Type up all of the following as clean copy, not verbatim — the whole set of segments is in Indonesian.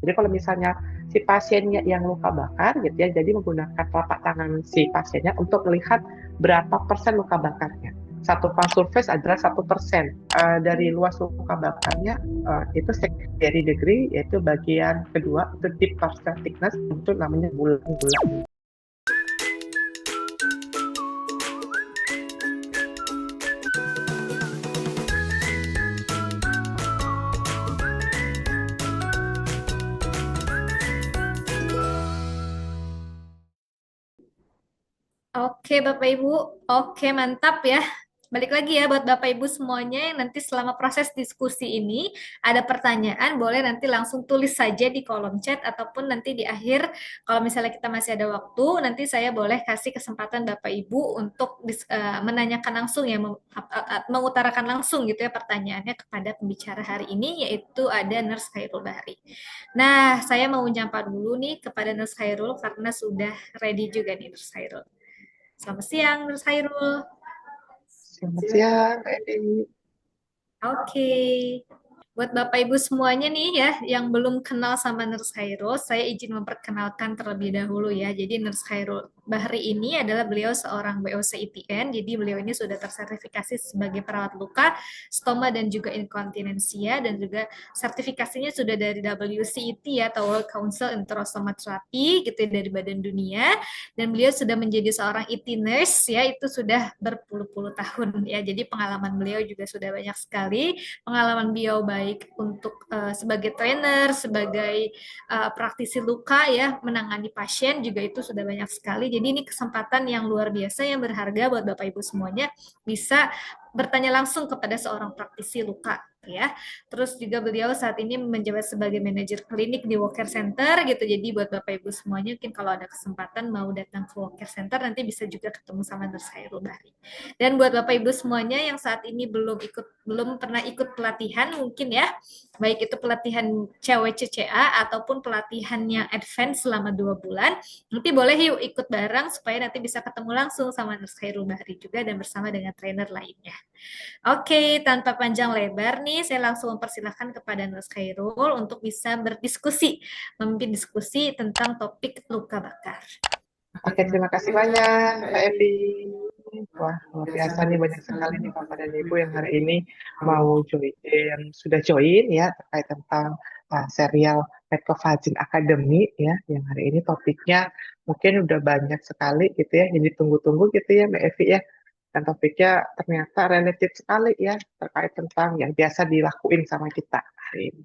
Jadi kalau misalnya si pasiennya yang luka bakar gitu ya, jadi menggunakan telapak tangan si pasiennya untuk melihat berapa persen luka bakarnya. Satu pulse surface adalah 1%. Dari luas luka bakarnya itu secondary degree, yaitu bagian kedua itu deep partial thickness, itu namanya bulan-bulan. Oke, Bapak Ibu. Oke, mantap ya. Balik lagi ya buat Bapak Ibu semuanya yang nanti selama proses diskusi ini ada pertanyaan, boleh nanti langsung tulis saja di kolom chat ataupun nanti di akhir kalau misalnya kita masih ada waktu, nanti saya boleh kasih kesempatan Bapak Ibu untuk menanyakan langsung ya, mengutarakan langsung gitu ya pertanyaannya kepada pembicara hari ini yaitu ada Nurse Khairul Bahri. Nah, saya mau nyapa dulu nih kepada Nurse Khairul karena sudah ready juga nih Nurse Khairul. Selamat siang, Nur Khairul. Selamat siang, Edi. Oke. Buat Bapak Ibu semuanya nih ya, yang belum kenal sama Nurse Khairul, saya izin memperkenalkan terlebih dahulu ya. Jadi Nurse Khairul Bahri ini adalah beliau seorang BOC ITN, jadi beliau ini sudah tersertifikasi sebagai perawat luka, stoma dan juga inkontinensia, dan juga sertifikasinya sudah dari WCET ya, atau World Council in Trauma Therapy, gitu ya, dari Badan Dunia. Dan beliau sudah menjadi seorang IT nurse ya, itu sudah berpuluh-puluh tahun ya. Jadi pengalaman beliau juga sudah banyak sekali, pengalaman beliau baik untuk sebagai trainer, sebagai praktisi luka ya, menangani pasien juga itu sudah banyak sekali. Jadi ini kesempatan yang luar biasa yang berharga buat Bapak Ibu semuanya bisa bertanya langsung kepada seorang praktisi luka ya. Terus juga beliau saat ini menjabat sebagai manajer klinik di Walker Center gitu. Jadi buat Bapak Ibu semuanya mungkin kalau ada kesempatan mau datang ke Walker Center nanti bisa juga ketemu sama Nurse Khairul Bahri. Dan buat Bapak Ibu semuanya yang saat ini belum pernah ikut pelatihan mungkin ya, baik itu pelatihan CWCCA ataupun pelatihan yang advance selama 2 bulan, nanti boleh yuk ikut bareng supaya nanti bisa ketemu langsung sama Nurse Khairul Bahri juga dan bersama dengan trainer lainnya. Oke, tanpa panjang lebar nih, saya langsung mempersilahkan kepada Nurse Khairul untuk bisa berdiskusi, memimpin diskusi tentang topik luka bakar. Oke, terima kasih banyak, Mbak Evi. Wah, luar biasa nih, banyak sekali nih Bapak dan Ibu yang hari ini mau join, yang sudah join ya terkait tentang serial Pekovagin Academy ya, yang hari ini topiknya mungkin udah banyak sekali gitu ya, yang ditunggu-tunggu gitu ya Mbak Evi ya. Dan topiknya ternyata relatif sekali ya terkait tentang yang biasa dilakuin sama kita hari ini.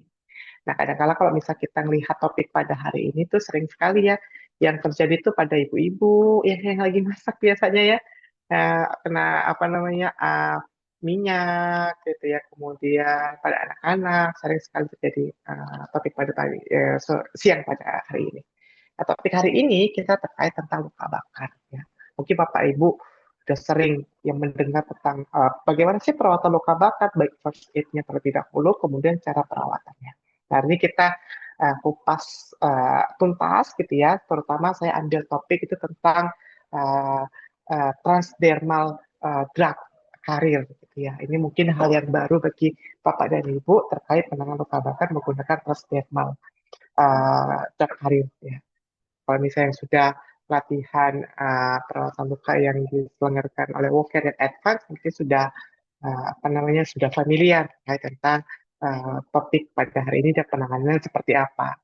Nah, kadang-kala kalau misalnya kita melihat topik pada hari ini tuh sering sekali ya yang terjadi tuh pada ibu-ibu yang lagi masak biasanya ya, kena apa namanya minyak gitu ya, kemudian pada anak-anak sering sekali terjadi topik pada siang pada hari ini. Nah, topik hari ini kita terkait tentang luka bakar ya. Mungkin Bapak Ibu sudah sering yang mendengar tentang bagaimana sih perawatan luka bakar, baik first aid-nya terlebih dahulu, kemudian cara perawatannya. Nah, ini kita kupas tuntas gitu ya, terutama saya ambil topik itu tentang uh, transdermal drug karir gitu ya. Ini mungkin hal yang baru bagi Bapak dan Ibu terkait penanganan luka bakar menggunakan transdermal drug karir ya. Kalau misalnya sudah latihan perawatan luka yang diselenggarakan oleh Walker dan Advance, mungkin sudah apa namanya sudah familiar terkait tentang topik pada hari ini dan penanganannya seperti apa.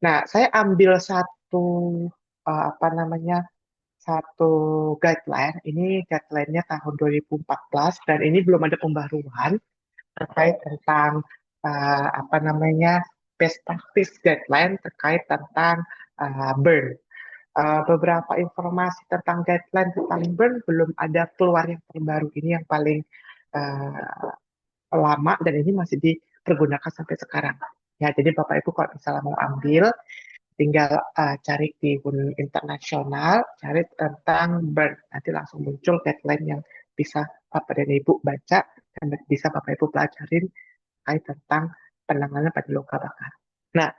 Nah, saya ambil satu apa namanya satu guideline. Ini guideline-nya tahun 2014 dan ini belum ada pembaruan terkait tentang apa namanya best practice guideline terkait tentang burn. Beberapa informasi tentang guideline tentang burn belum ada keluar yang terbaru. Ini yang paling uh, lama dan ini masih dipergunakan sampai sekarang. Ya, jadi Bapak Ibu kalau misalnya mau ambil, tinggal cari di Bun Internasional, cari tentang burn. Nanti langsung muncul guideline yang bisa Bapak dan Ibu baca dan bisa Bapak Ibu pelajarin terkait tentang penanganan pada luka bakar. Nah,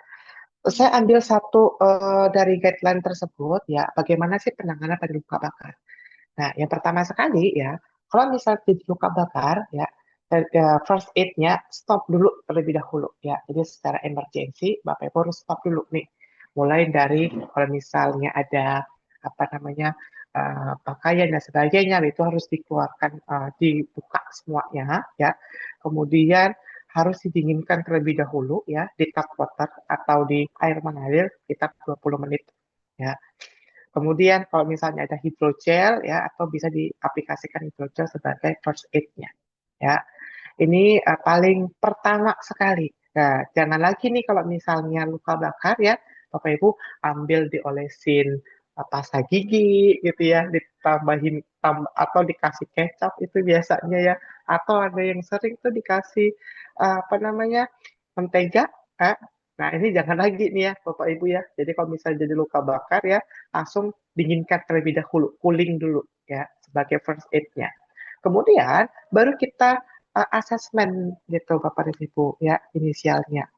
saya ambil satu dari guideline tersebut ya, bagaimana sih penanganan pada luka bakar. Nah, yang pertama sekali ya, kalau misalnya di luka bakar ya, first aid-nya stop dulu terlebih dahulu ya. Jadi secara emergency Bapak Ibu harus stop dulu nih. Mulai dari kalau misalnya ada apa namanya pakaian dan sebagainya itu harus dikeluarkan, dibuka semuanya ya. Kemudian harus didinginkan terlebih dahulu ya di tap water atau di air mengalir sekitar 20 menit ya. Kemudian kalau misalnya ada hidrogel ya atau bisa diaplikasikan hidrogel sebagai first aid-nya ya. Ini paling pertama sekali. Nah, jangan lagi nih kalau misalnya luka bakar ya, Bapak Ibu ambil diolesin pasta gigi gitu ya, ditambahin atau dikasih kecap itu biasanya ya, atau ada yang sering tuh dikasih apa namanya mentega. eh. Nah ini jangan lagi nih ya Bapak Ibu ya. Jadi kalau misalnya jadi luka bakar ya, langsung dinginkan terlebih dahulu, cooling dulu ya sebagai first aid-nya. Kemudian baru kita asesmen gitu Bapak dan Ibu ya inisialnya.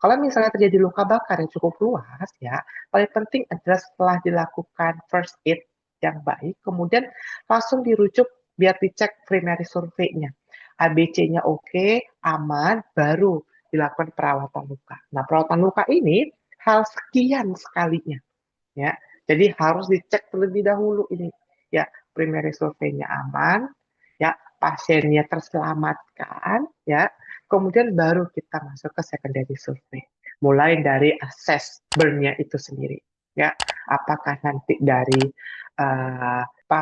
Kalau misalnya terjadi luka bakar yang cukup luas ya, paling penting adalah setelah dilakukan first aid yang baik, kemudian langsung dirujuk biar dicek primary survey-nya. ABC-nya oke, aman, baru dilakukan perawatan luka. Nah, perawatan luka ini hal sekian sekalinya ya. Jadi harus dicek terlebih dahulu ini ya, primary survey-nya aman, ya pasiennya terselamatkan, ya kemudian baru kita masuk ke secondary survey. Mulai dari assess burn-nya itu sendiri, ya apakah nanti dari apa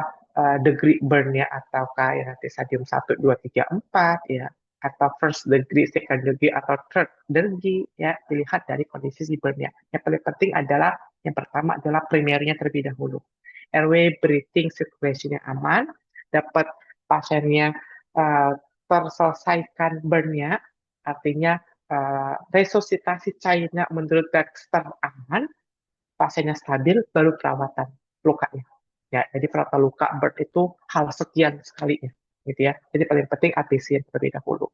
degree burn-nya ataukah ya nanti stadium 1, 2, 3, 4 ya atau first degree, second degree atau third degree ya dilihat dari kondisi si burn-nya. Yang paling penting adalah yang pertama adalah primernya terlebih dahulu. Airway breathing circulation yang aman, dapat pasiennya terselesaikan burn-nya, artinya resusitasi cairnya menurut Dexter aman, pasiennya stabil, baru perawatan lukanya. Ya, jadi perawatan luka burn itu hal sekian sekalinya, gitu ya. Jadi paling penting ABC terlebih dahulu.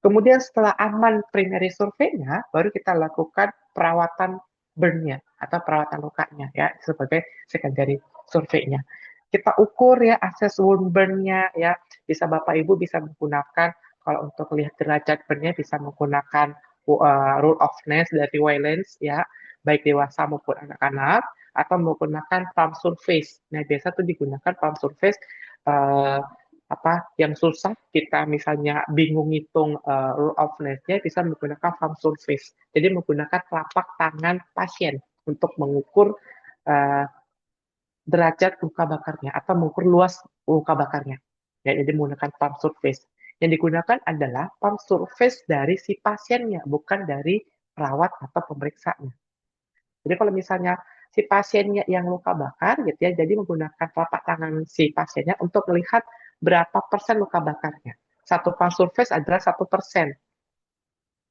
Kemudian setelah aman primary survey-nya, baru kita lakukan perawatan burn-nya atau perawatan lukanya ya sebagai secondary survey-nya. Kita ukur ya akses wound burn-nya ya. Bisa Bapak Ibu bisa menggunakan kalau untuk lihat derajat burn-nya bisa menggunakan rule of Ness dari Waylands ya, baik dewasa maupun anak-anak atau menggunakan palm surface. Nah, biasa tuh digunakan palm surface uh, apa yang susah kita misalnya bingung ngitung rule of Ness-nya bisa menggunakan palm surface. Jadi menggunakan telapak tangan pasien untuk mengukur uh, derajat luka bakarnya atau mengukur luas luka bakarnya. Ya, jadi menggunakan palm surface. Yang digunakan adalah palm surface dari si pasiennya, bukan dari perawat atau pemeriksanya. Jadi kalau misalnya si pasiennya yang luka bakar gitu ya, jadi menggunakan telapak tangan si pasiennya untuk melihat berapa persen luka bakarnya. Satu palm surface adalah 1%.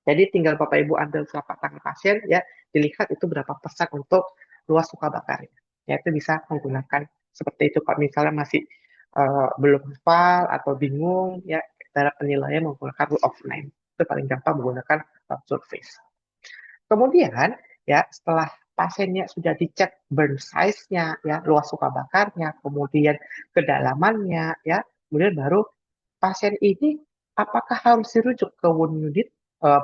Jadi tinggal Bapak Ibu ambil telapak tangan pasien ya, dilihat itu berapa persen untuk luas luka bakarnya. Ya itu bisa menggunakan seperti itu kalau misalnya masih belum hafal atau bingung ya cara penilaian menggunakan rule of nine. Itu paling gampang menggunakan surface. Kemudian ya setelah pasiennya sudah dicek burn size-nya ya, luas luka bakarnya, kemudian kedalamannya ya, kemudian baru pasien ini apakah harus dirujuk ke wound unit,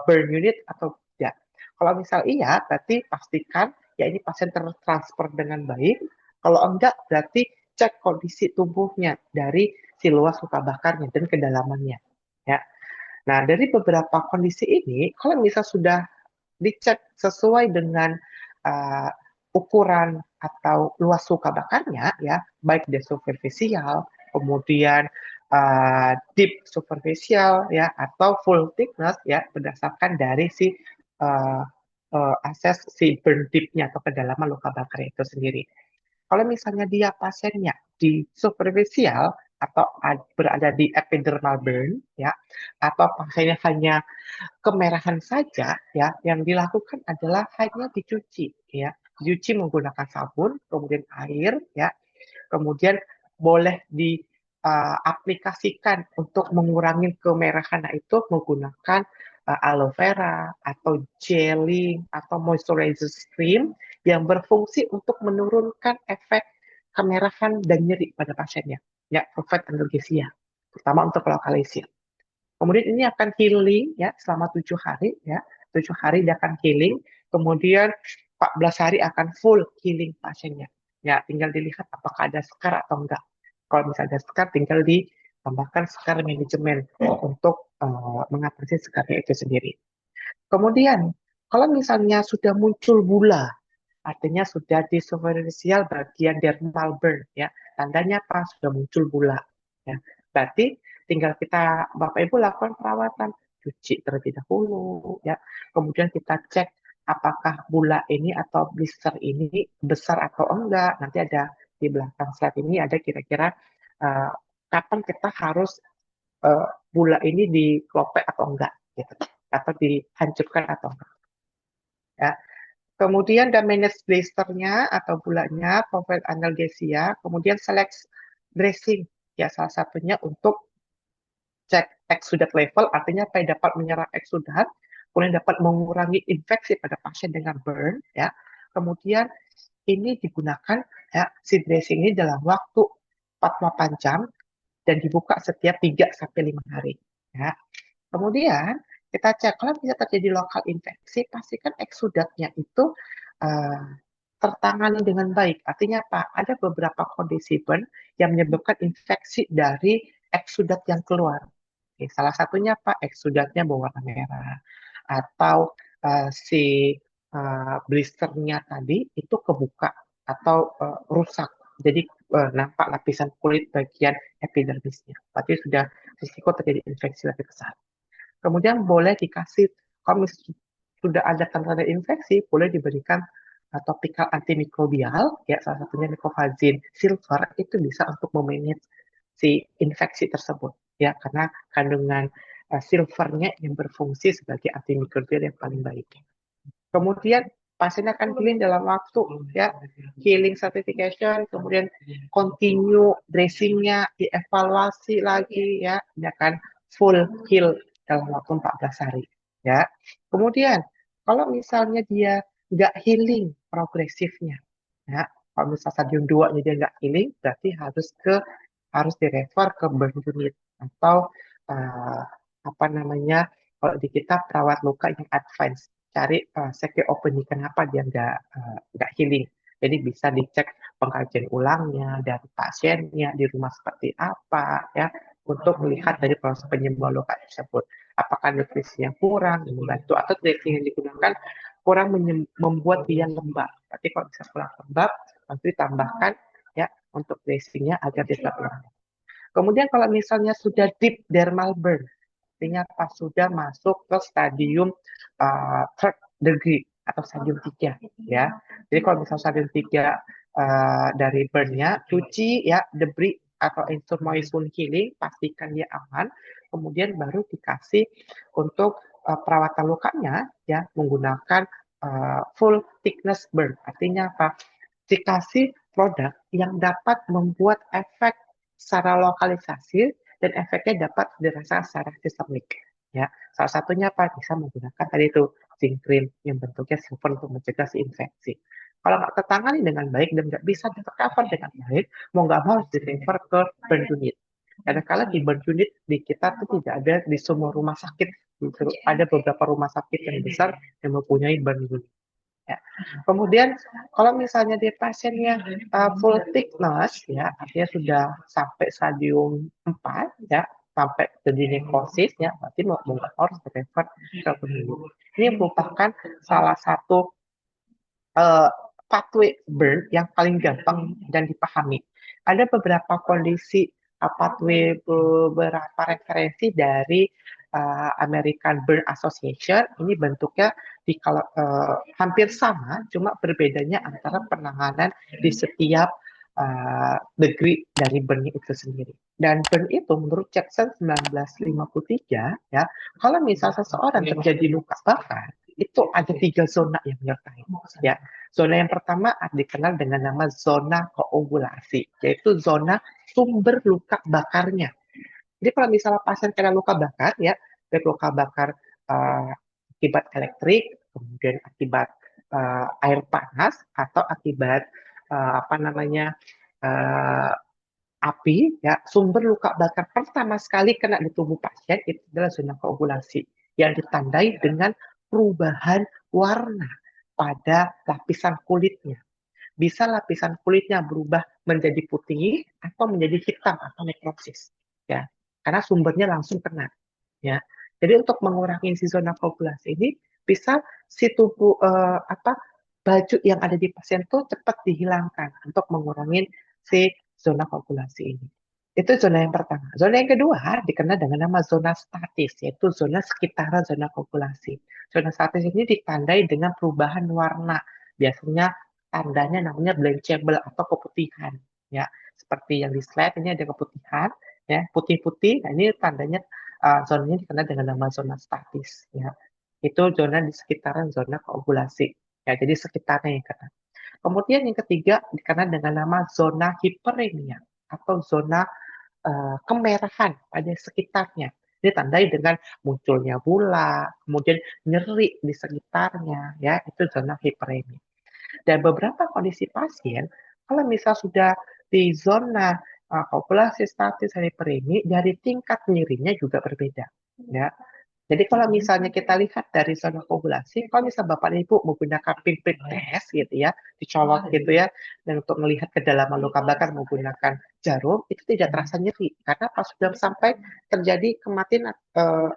burn unit atau tidak. Kalau misal iya, berarti pastikan ya ini pasien tertransfer dengan baik. Kalau enggak, berarti cek kondisi tubuhnya dari si luas luka bakarnya dan kedalamannya. Ya. Nah, dari beberapa kondisi ini, kalau misal sudah dicek sesuai dengan uh, ukuran atau luas luka bakarnya, ya baik dia superficial, kemudian deep superficial, ya atau full thickness, ya berdasarkan dari si uh, akses si burn deep-nya atau kedalaman luka bakar itu sendiri. Kalau misalnya dia pasiennya di superficial atau berada di epidermal burn, ya atau pasiennya hanya kemerahan saja ya yang dilakukan adalah hanya dicuci ya dicuci menggunakan sabun kemudian air ya kemudian boleh diaplikasikan untuk mengurangi kemerahan itu menggunakan aloe vera atau gelling atau moisturizer cream yang berfungsi untuk menurunkan efek kemerahan dan nyeri pada pasiennya ya provide analgesia terutama untuk lokalisir. Kemudian ini akan healing ya selama 7 hari ya. 7 hari dia akan healing. Kemudian 14 hari akan full healing pasiennya. Ya, tinggal dilihat apakah ada scar atau enggak. Kalau misalnya ada scar, tinggal ditambahkan scar manajemen untuk mengatasi scarnya itu sendiri. Kemudian, kalau misalnya sudah muncul bula, artinya sudah di superficial bagian dermal burn, ya, tandanya apa? Sudah muncul bula. Ya. Berarti tinggal kita, Bapak Ibu lakukan perawatan, cuci terlebih dahulu, ya. Kemudian kita cek apakah bula ini atau blister ini besar atau enggak. Nanti ada di belakang slide ini ada kira-kira uh, kapan kita harus bula ini diklopek atau enggak, gitu, atau dihancurkan atau enggak. Ya. Kemudian dan manage blisternya atau bulanya, provide analgesia, kemudian select dressing. Ya, salah satunya untuk cek exudate level, artinya apa dapat menyerang exudat, kemudian dapat mengurangi infeksi pada pasien dengan burn. Ya. Kemudian ini digunakan ya, si dressing ini dalam waktu 48 jam dan dibuka setiap 3 sampai 5 hari. Ya. Kemudian kita cek kalau bisa terjadi lokal infeksi, pastikan eksudatnya itu uh, tertangani dengan baik. Artinya apa? Ada beberapa kondisi burn yang menyebabkan infeksi dari eksudat yang keluar. Oke, salah satunya apa? Eksudatnya berwarna merah atau si blisternya tadi itu kebuka atau rusak. Jadi nampak lapisan kulit bagian epidermisnya. Berarti sudah risiko terjadi infeksi lebih besar. Kemudian boleh dikasih, kalau misalnya sudah ada tanda-tanda infeksi, boleh diberikan topikal antimikrobial, ya salah satunya Micovazin Silver, itu bisa untuk memanage si infeksi tersebut, ya karena kandungan silvernya yang berfungsi sebagai antimikrobial yang paling baik. Kemudian pasien akan healing dalam waktu, ya healing certification, kemudian continue dressingnya, dievaluasi lagi, ya ini akan full heal dalam waktu 14 hari, ya. Kemudian kalau misalnya dia nggak healing progresifnya, ya kalau misalnya stadium 2 dia nggak healing, berarti harus direfer ke burn unit atau uh, apa namanya kalau di kita perawat luka yang advance, cari second opening kenapa dia nggak healing. Jadi bisa dicek pengkajian ulangnya dari pasiennya di rumah seperti apa ya untuk melihat dari proses penyembuhan luka tersebut. Apakah nutrisi yang kurang yang membantu atau dressing yang digunakan kurang membuat dia lembab. Tapi kalau bisa kurang lembab, nanti tambahkan ya untuk dressingnya agar dia tetap lembab. Kemudian kalau misalnya sudah deep dermal burn, artinya pas sudah masuk ke stadium third degree atau stadium 3 ya. Jadi kalau misalnya stadium 3 dari burnnya, cuci ya debris atau instrument wound healing, pastikan dia aman, kemudian baru dikasih untuk perawatan lukanya ya menggunakan full thickness burn. Artinya apa? Dikasih produk yang dapat membuat efek secara lokalisasi dan efeknya dapat dirasakan secara sistemik. Ya, salah satunya apa? Bisa menggunakan tadi itu zinc cream yang bentuknya silver untuk mencegah si infeksi. Kalau nggak tertangani dengan baik dan nggak bisa tercover dengan baik, mau nggak mau harus di-refer ke burn unit. Kadang-kala di burn unit di kita tuh tidak ada di semua rumah sakit. Ada beberapa rumah sakit yang besar yang mempunyai burn unit. Ya. Kemudian kalau misalnya dia pasiennya full thickness ya artinya sudah sampai stadium 4 ya sampai jadi necrosis ya berarti mau harus refer ke penyembuh. Ini merupakan salah satu pathway burn yang paling gampang dan dipahami. Ada beberapa kondisi pathway beberapa referensi dari American Burn Association. Ini bentuknya kalau hampir sama, cuma berbedanya antara penanganan di setiap degree dari burn itu sendiri. Dan burn itu menurut Jackson 1953 ya, kalau misal seseorang terjadi luka bakar, itu ada 3 zona yang menyertai. Ya, zona yang pertama dikenal dengan nama zona koagulasi, yaitu zona sumber luka bakarnya. Jadi kalau misalnya pasien kena luka bakar, ya, baik luka bakar akibat elektrik, kemudian akibat air panas, atau akibat apa namanya api, ya, sumber luka bakar pertama sekali kena di tubuh pasien itu adalah zona koagulasi yang ditandai dengan perubahan warna pada lapisan kulitnya. Bisa lapisan kulitnya berubah menjadi putih atau menjadi hitam atau nekrosis, ya, karena sumbernya langsung kena, ya. Jadi untuk mengurangi si zona koagulasi ini bisa si tubuh baju yang ada di pasien tuh cepat dihilangkan untuk mengurangi si zona koagulasi ini. Itu zona yang pertama. Zona yang kedua dikenal dengan nama zona statis, yaitu zona sekitaran zona koagulasi. Zona statis ini ditandai dengan perubahan warna. Biasanya tandanya namanya blanchable atau keputihan, ya. Seperti yang di slide ini ada keputihan, ya, putih-putih. Nah, ini tandanya zonanya dikenal dengan nama zona statis, ya. Itu zona di sekitaran zona koagulasi. Ya, jadi sekitarnya yang kena. Kemudian yang ketiga dikenal dengan nama zona hiperemia atau zona kemerahan pada sekitarnya. Ditandai dengan munculnya bula, kemudian nyeri di sekitarnya, ya, itu zona hiperemia. Dan beberapa kondisi pasien, kalau misal sudah di zona populasi statis hiperemi, dari tingkat nyerinya juga berbeda. Ya. Jadi kalau misalnya kita lihat dari zona populasi, kalau misalnya Bapak dan Ibu menggunakan pinprick test gitu ya, dicolok gitu ya, dan untuk melihat kedalaman luka bakar menggunakan jarum, itu tidak terasa nyeri. Karena pas sudah sampai terjadi kematian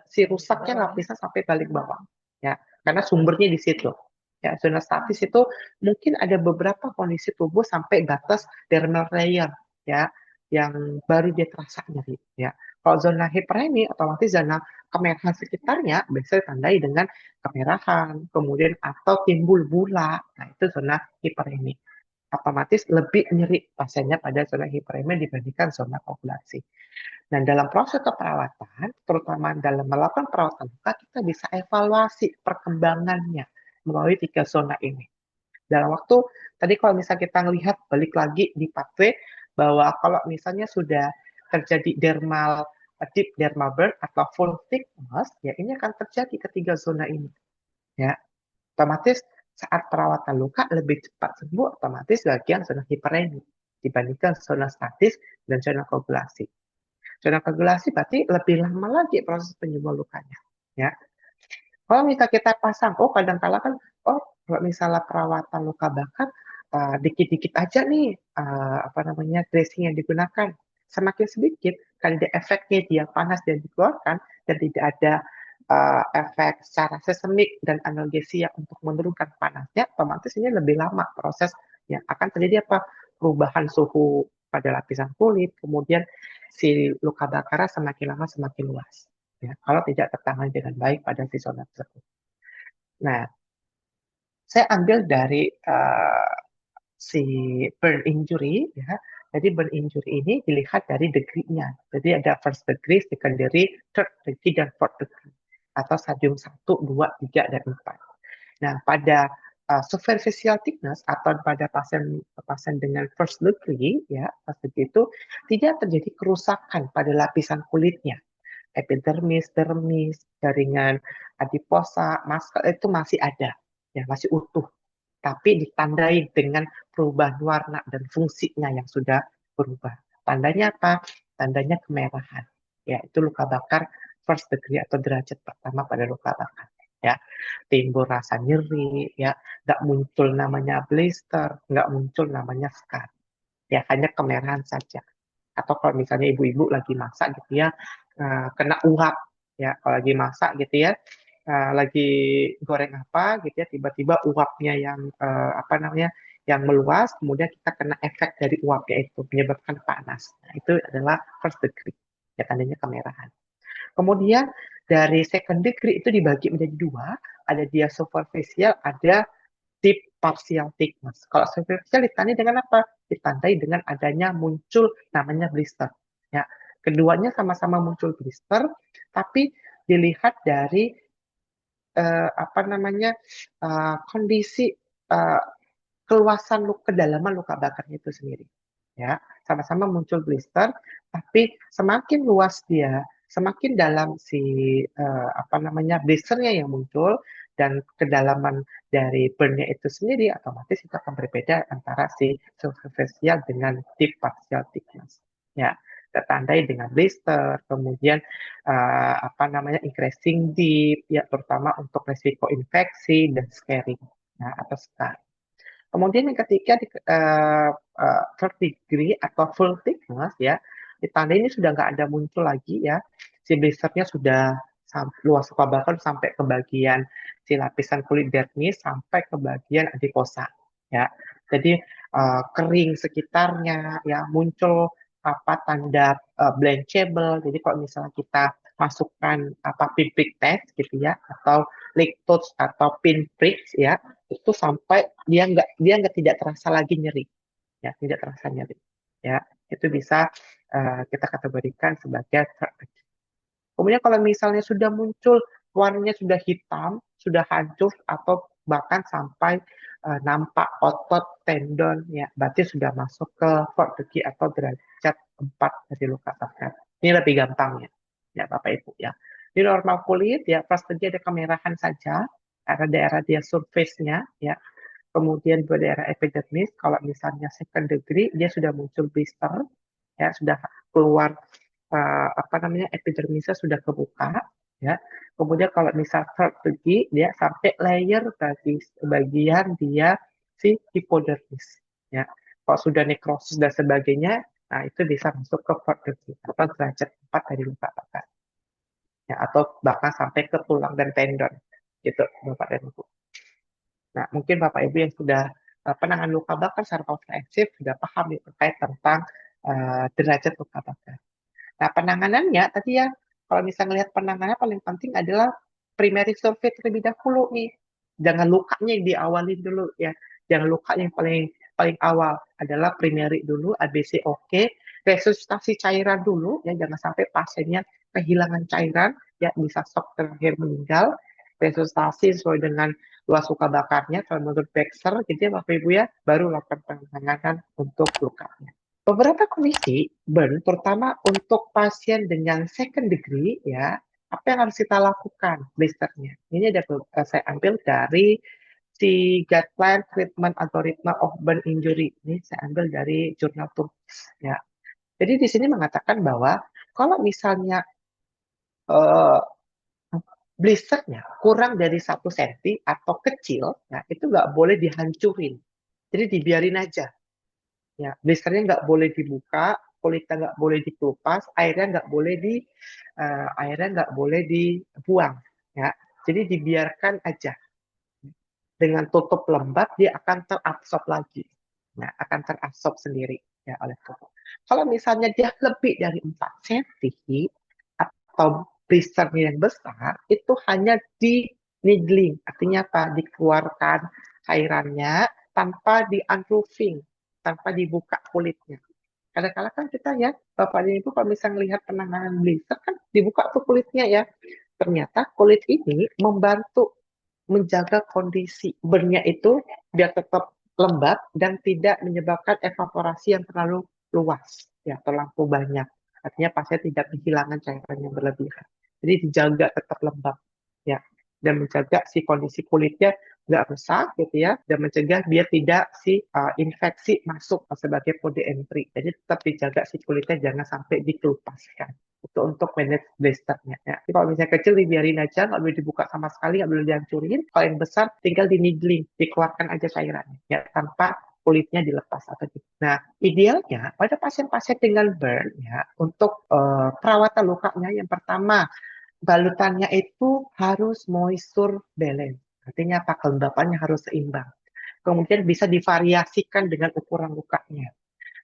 si rusaknya lapisan sampai balik bawah. Ya, karena sumbernya di situ. Ya, zona statis itu mungkin ada beberapa kondisi tubuh sampai batas dermal layer, ya, yang baru dia terasa nyeri, ya. Kalau zona hiperemi, otomatis zona kemerahan sekitarnya bisa ditandai dengan kemerahan, kemudian atau timbul bula. Nah, itu zona hiperemi. Otomatis lebih nyeri pasiennya pada zona hiperemi dibandingkan zona koagulasi. Dan dalam proses keperawatan, terutama dalam melakukan perawatan luka, kita bisa evaluasi perkembangannya melalui tiga zona ini. Dalam waktu, tadi kalau misalnya kita melihat balik lagi di pathway, bahwa kalau misalnya sudah terjadi deep dermal burn atau full thickness, ya ini akan terjadi ketiga zona ini. Ya, otomatis saat perawatan luka lebih cepat sembuh, otomatis bagian zona hiperemi dibandingkan zona statis dan zona koagulasi. Zona koagulasi berarti lebih lama lagi proses penyembuhan lukanya. Ya, kalau misalnya kita pasang, oh kadang-kala kan, oh kalau misalnya perawatan luka bakar, dikit-dikit aja nih, apa namanya, dressing yang digunakan. Semakin sedikit, kalau ada efeknya dia panas dan dikeluarkan, dan tidak ada efek secara sistemik dan analgesia untuk menurunkan panasnya, otomatis ini lebih lama proses yang akan terjadi apa? Perubahan suhu pada lapisan kulit, kemudian si luka bakarnya semakin lama semakin luas. Ya, kalau tidak tertangani dengan baik pada si zona tersebut. Nah, saya ambil dari si burn injury, ya. Jadi burn injury ini dilihat dari degree-nya. Jadi ada first degree, second degree, third degree, dan fourth degree. Atau stadium 1, 2, 3, dan 4. Nah, pada superficial thickness atau pada pasien pasien dengan first degree, ya, first degree itu tidak terjadi kerusakan pada lapisan kulitnya. Epidermis, dermis, jaringan adiposa, masker itu masih ada, ya, masih utuh, tapi ditandai dengan perubahan warna dan fungsinya yang sudah berubah. Tandanya apa? Tandanya kemerahan. Ya, itu luka bakar first degree atau derajat pertama pada luka bakar. Ya, timbul rasa nyeri, ya, nggak muncul namanya blister, nggak muncul namanya scar. Ya, hanya kemerahan saja. Atau kalau misalnya ibu-ibu lagi masak gitu ya, kena uap, ya, kalau lagi masak gitu ya, lagi goreng apa gitu ya, tiba-tiba uapnya yang apa namanya, yang meluas, kemudian kita kena efek dari uapnya itu menyebabkan panas. Nah, itu adalah first degree, ya, tandanya kemerahan. Kemudian dari second degree itu dibagi menjadi dua, ada dia superficial, ada deep partial thickness. Kalau superficial ditandai dengan apa? Ditandai dengan adanya muncul namanya blister. Ya, keduanya sama-sama muncul blister, tapi dilihat dari apa namanya, kondisi uh, keluasan kedalaman luka bakarnya itu sendiri. Ya, sama-sama muncul blister, tapi semakin luas dia, semakin dalam si apa namanya, blisternya yang muncul dan kedalaman dari burn-nya itu sendiri, otomatis itu akan berbeda antara si superficial dengan deep partial thickness. ya, tertandai dengan blister, kemudian increasing deep, ya, terutama untuk resiko infeksi dan scarring, ya, atau scar. Kemudian yang ketiga third degree atau full thickness, ya, ditandai ini sudah nggak ada muncul lagi, ya, si blisternya sudah luas luka bakar sampai ke bagian si lapisan kulit dermis sampai ke bagian adikosa, ya. Jadi kering sekitarnya, ya, muncul tanda blanchable. Jadi kalau misalnya kita masukkan pinprick test gitu, ya, atau lick touch atau pinprick, ya, itu sampai dia nggak tidak terasa lagi nyeri, ya, tidak terasa nyeri, ya, itu bisa kita kategorikan sebagai third degree. Kemudian kalau misalnya sudah muncul warnanya sudah hitam, sudah hancur atau bahkan sampai nampak otot tendon, ya, berarti sudah masuk ke fourth degree atau derajat 4 dari luka bakar. Ini lebih gampang, ya Bapak Ibu, ya. Di normal kulit, ya, first degree ada kemerahan saja, karena daerah dia surface-nya, ya. Kemudian di daerah epidermis, kalau misalnya second degree, dia sudah muncul blister, ya, sudah keluar epidermisnya sudah kebuka, ya. Kemudian kalau misal third degree, dia sampai layer bagian dia si hipodermis, ya. Kalau sudah nekrosis dan sebagainya, nah itu bisa masuk ke fourth degree atau derajat 4 dari luka bakar, ya, atau bahkan sampai ke tulang dan tendon, gitu Bapak dan Ibu. Nah, mungkin Bapak Ibu yang sudah penanganan luka bakar secara komprehensif sudah paham ya, terkait tentang derajat luka bakar. Nah, penanganannya tadi, ya, kalau misalnya melihat penanganannya paling penting adalah primary survey terlebih dahulu nih. Jangan lukanya yang diawalin dulu, ya. Jangan luka yang paling paling awal adalah primary dulu, ABC oke, resusitasi cairan dulu, ya, jangan sampai pasiennya kehilangan cairan, ya, bisa shock terakhir meninggal. Resusitasi sesuai dengan luas luka bakarnya, kalau menurut Baxter, gitu ya Bapak Ibu, ya, baru lakukan penanganan untuk lukanya. Beberapa kondisi burn, terutama untuk pasien dengan second degree, ya, apa yang harus kita lakukan blisternya? Ini saya ambil dari si Guideline Treatment Algorithm of Burn Injury. Ini saya ambil dari jurnal Turkish, ya. Jadi di sini mengatakan bahwa kalau misalnya uh, blisternya kurang dari 1 cm atau kecil, ya, itu nggak boleh dihancurin. Jadi dibiarin aja. Ya, blisternya nggak boleh dibuka, kulitnya nggak boleh dikelupas, airnya nggak boleh dibuang, ya. Jadi dibiarkan aja. Dengan tutup lembab dia akan terabsorb lagi, ya, akan terabsorb sendiri, ya, oleh tubuh. Kalau misalnya dia lebih dari 4 cm atau blisternya yang besar, itu hanya di needling, artinya apa? Dikeluarkan cairannya tanpa di unroofing, tanpa dibuka kulitnya. Kadang-kadang kan kita, ya, Bapak dan Ibu, kalau misalnya melihat penanganan blister kan dibuka tuh kulitnya, ya. Ternyata kulit ini membantu menjaga kondisi burn-nya itu biar tetap lembab dan tidak menyebabkan evaporasi yang terlalu luas, ya, terlalu banyak. Artinya pasien tidak kehilangan cairan yang berlebihan. Jadi dijaga tetap lembab, ya, dan menjaga si kondisi kulitnya nggak rusak, gitu ya, dan mencegah biar tidak si infeksi masuk sebagai kode entry. Jadi tetap dijaga si kulitnya jangan sampai dikelupaskan. Itu untuk manage blisternya, ya. Jadi kalau misalnya kecil dibiarin aja, nggak boleh dibuka sama sekali, nggak boleh dihancurin. Kalau yang besar tinggal di needling, dikeluarkan aja cairannya, ya, tanpa kulitnya dilepas atau gitu. Nah, idealnya pada pasien-pasien dengan burn, ya, untuk perawatan lukanya yang pertama, balutannya itu harus moisture balance. Artinya apa? Kelembapannya harus seimbang. Kemudian bisa divariasikan dengan ukuran lukanya.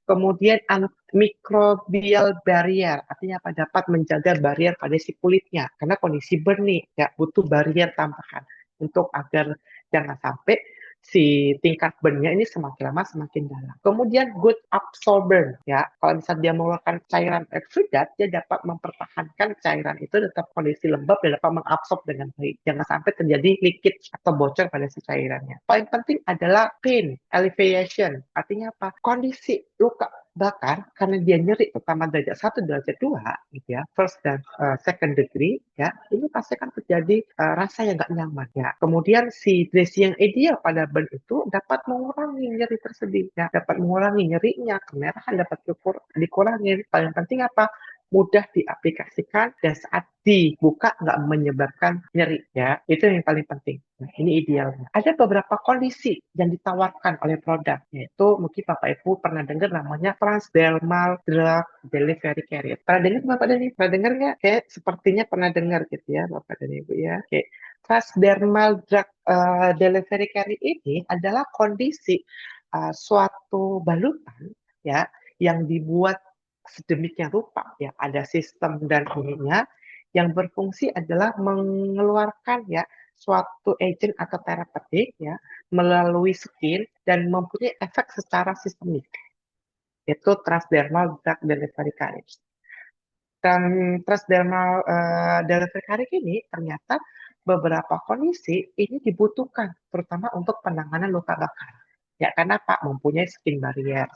Kemudian microbial barrier, artinya apa? Dapat menjaga barrier pada si kulitnya. Karena kondisi burn nih, ya, butuh barrier tambahan untuk agar jangan sampai si tingkat burn-nya ini semakin lama semakin dalam. Kemudian good absorber, ya. Kalau misalnya dia mengeluarkan cairan exudate, dia dapat mempertahankan cairan itu tetap kondisi lembab dan dapat mengabsorb dengan baik. Jangan sampai terjadi leakage atau bocor pada si cairannya. Paling penting adalah pain alleviation. Artinya apa? Kondisi luka Bahkan karena dia nyeri pertama derajat 1, derajat 2, gitu ya, first dan second degree, ya, ini pasti akan terjadi rasa yang nggak nyaman. Ya. Kemudian si dressing yang ideal pada burn itu dapat mengurangi nyeri tersebut, ya, dapat mengurangi nyerinya, kemerahan dapat dikurangi. Paling penting apa? Mudah diaplikasikan dan saat dibuka nggak menyebabkan nyeri, ya, itu yang paling penting. Nah, ini idealnya. Ada beberapa kondisi yang ditawarkan oleh produk, yaitu mungkin Bapak Ibu pernah dengar namanya transdermal drug delivery carrier. Pernah dengar Bapak dan Ibu? Pernah dengar nggak? Kayak sepertinya pernah dengar gitu ya Bapak dan Ibu ya. Oke. Transdermal drug delivery carrier ini adalah kondisi suatu balutan, ya, yang dibuat sedemikian rupa, ya, ada sistem dan ininya yang berfungsi adalah mengeluarkan, ya, suatu agent atau terapeutik, ya, melalui skin dan mempunyai efek secara sistemik, yaitu transdermal drug delivery carrier. Dan transdermal delivery carrier ini ternyata beberapa kondisi ini dibutuhkan, terutama untuk penanganan luka bakar. Ya, karena Pak mempunyai skin barrier,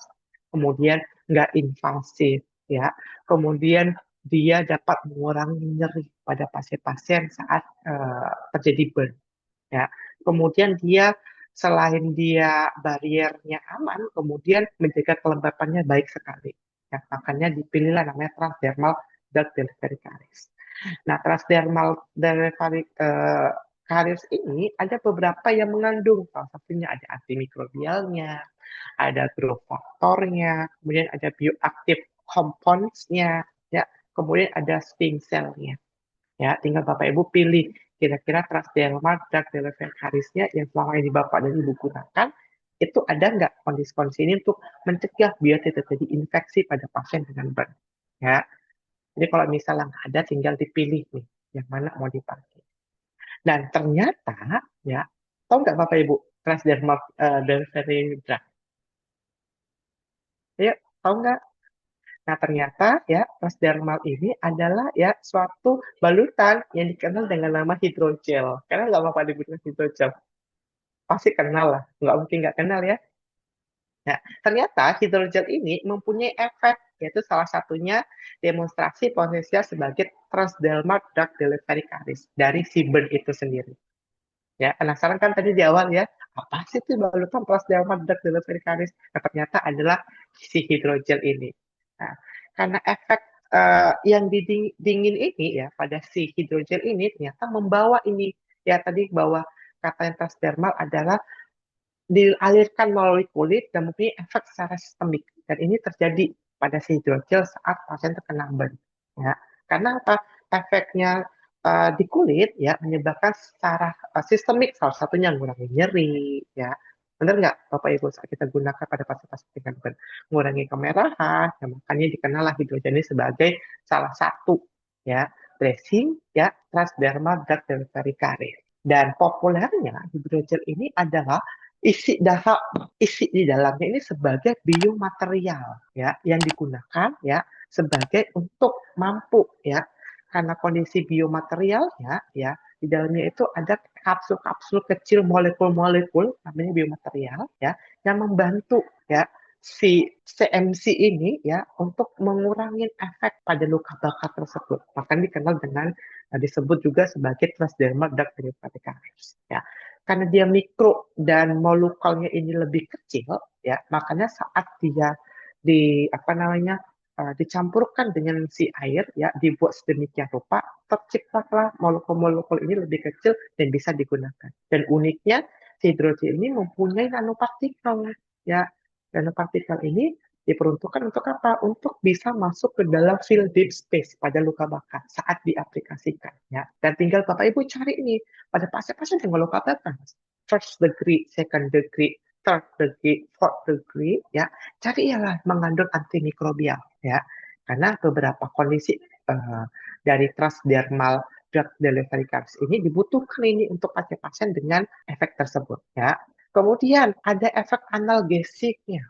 kemudian nggak invasif, ya, kemudian dia dapat mengurangi nyeri pada pasien-pasien saat terjadi burn, ya. Kemudian dia selain dia bariernya aman, kemudian menjaga kelembapannya baik sekali. Ya, makanya dipilihlah namanya transdermal drug delivery carriers. Nah, transdermal delivery carriers ini ada beberapa yang mengandung, salah satunya ada antimikrobialnya, ada growth faktornya, kemudian ada bioactive compounds-nya, ya, kemudian ada stem cell-nya. Ya, tinggal Bapak Ibu pilih kira-kira transdermal drug delivery carriers-nya yang selama ini Bapak dan Ibu gunakan, itu ada nggak kondisi-kondisi ini untuk mencegah biar tidak terjadi infeksi pada pasien dengan burn. Ya, jadi kalau misalnya nggak ada, tinggal dipilih nih yang mana mau dipakai. Dan ternyata, ya, tahu nggak Bapak Ibu transdermal delivery drug? Ya, tahu nggak? Nah, ternyata ya transdermal ini adalah ya suatu balutan yang dikenal dengan nama hidrogel. Karena nggak apa-apa dibilang hidrogel. Pasti kenal lah. Nggak mungkin nggak kenal ya. Nah, ternyata hidrogel ini mempunyai efek, yaitu salah satunya demonstrasi potensial sebagai transdermal drug delivery carrier dari si burn itu sendiri. Ya, penasaran kan tadi di awal ya, apa sih itu balutan transdermal drug delivery carrier? Nah, ternyata adalah si hidrogel ini. Nah, karena efek yang dingin ini ya pada si hidrogel ini ternyata membawa ini ya tadi bahwa kata yang transdermal adalah dialirkan melalui kulit dan mempunyai efek secara sistemik. Dan ini terjadi pada si hidrogel saat pasien terkena burn. Ya. Karena apa? Efeknya di kulit ya menyebabkan secara sistemik, salah satunya mengurangi nyeri, ya. Benar nggak Bapak Ibu saat kita gunakan pada pasien-pasien dengan burn? Mengurangi kemerahan, ya, makanya dikenal hidrogel ini sebagai salah satu ya dressing ya transdermal drug delivery carrier. Dan populernya hidrogel ini adalah isi di dalamnya ini sebagai biomaterial ya yang digunakan ya sebagai untuk mampu ya karena kondisi biomaterialnya ya di dalamnya itu ada kapsul-kapsul kecil molekul-molekul namanya biomaterial ya yang membantu ya si CMC ini ya untuk mengurangi efek pada luka bakar tersebut. Bahkan dikenal dengan disebut juga sebagai transdermal drug therapeutic ya karena dia mikro dan molekulnya ini lebih kecil, ya makanya saat dia di apa namanya dicampurkan dengan si air, ya dibuat sedemikian rupa, terciptalah molekul-molekul ini lebih kecil dan bisa digunakan. Dan uniknya, si hidrogel ini mempunyai nanopartikel, ya nanopartikel ini diperuntukkan untuk apa? Untuk bisa masuk ke dalam field deep space pada luka bakar saat diaplikasikan. Ya. Dan tinggal Bapak Ibu cari ini pada pasien-pasien yang luka bakar, first degree, second degree, third degree, fourth degree, ya cari ialah mengandung antimikrobial, ya. Karena beberapa kondisi dari transdermal drug delivery carriers ini dibutuhkan ini untuk pasien-pasien dengan efek tersebut, ya. Kemudian ada efek analgesiknya,